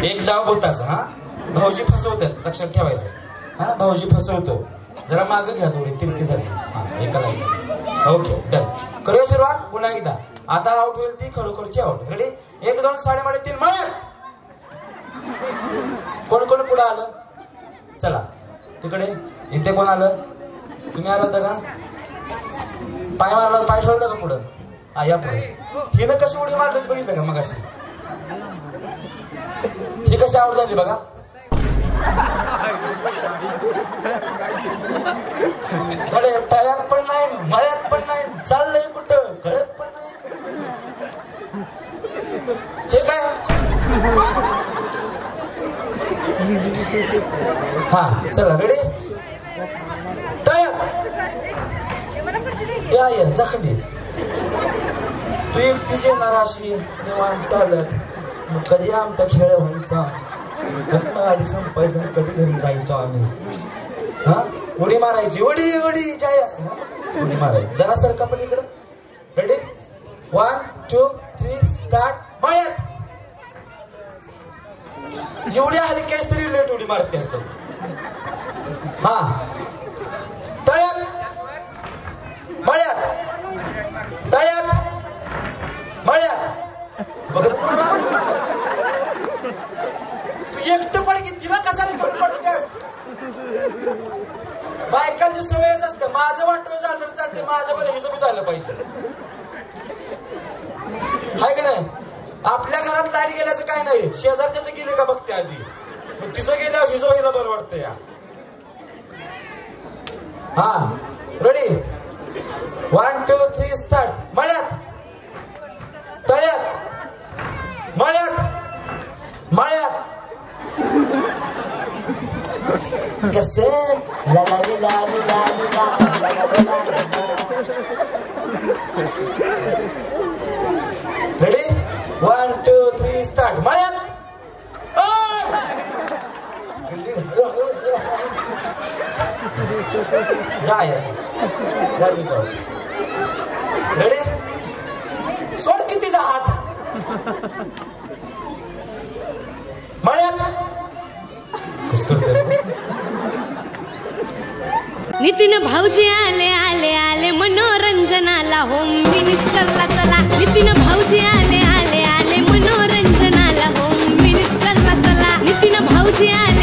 एक डाव भूताचा. हा भाऊजी फसवतात, लक्षात ठेवायचं. हा भाऊजी फसवतो. जरा मागं घ्या दोरी तिरकी झाली. हा एका लाईन. Okay done. करूया सुरुवात पुन्हा एकदा. आता आउट होईल ती खरोखरची आउट. रेडी 1 2 3 3 मळ्यात. कोण कोण पुढे आलं चला तिकडे. इथे कोण आलं? तुम्ही आला होता का? पाय मारला, पाय ठेवला का पुढं? हा या पुढे. हिनं कशी उडी मारली बघितलं का मगाशी? ही कशी आउट झाली बघा. धडे तळ्यात पण नाही, मळ्यात पण नाही, चाललंय कुठं कळत पण नाही. हे काय? हा चला रेडी. तळ्यात या जाखंडी. तू एकटीच येणार अशी निवांत चालत. मग कधी आमचा खेळ व्हायचा, कधी आधी संपायचं, कधी घरी जायचो आम्ही. हा उडी मारायची. उडी उडी जाय असं उडी मारायची. जरा सरका पण इकडं. Ready 1 2 3 start. मळ्यात. एवढी हलकेच तरी लेट उडी मारतेस बघ. हा तळ्यात. मळ्यात. तळ्यात. मळ्यात. बघ तू एकटं पड की तिला कशाला घेऊन पडतेस? बायकांची सवयच असते. माझं वाटलं झालं तर चालते, माझ्या बरं हिजं बी झालं पाहिजे. हाय का नाही? आपल्या घरात लाईट गेल्याचं काय नाही, शेजारच्याचे गेले का बघते आधी. मग तिचं गेल्यावर हिजं व्हायला बरं वाटतं या. हा रेडी 1 2 3 स्टार्ट. मळ्यात. तळ्यात. मळ्यात. मळ्यात. कसे ला ला ला ला ला. Ready 1 2 3 start. मळ्यात. रेडी सोड कितीचा हात. मळ्यात. कस करते? नितीन भाऊजी आले आले आले मनोरंजनाला. होम मिनिस्टरला चला. नितीन भाऊजी आले आले आले मनोरंजनाला. होम मिनिस्टरला चला. नितीन भाऊजी आले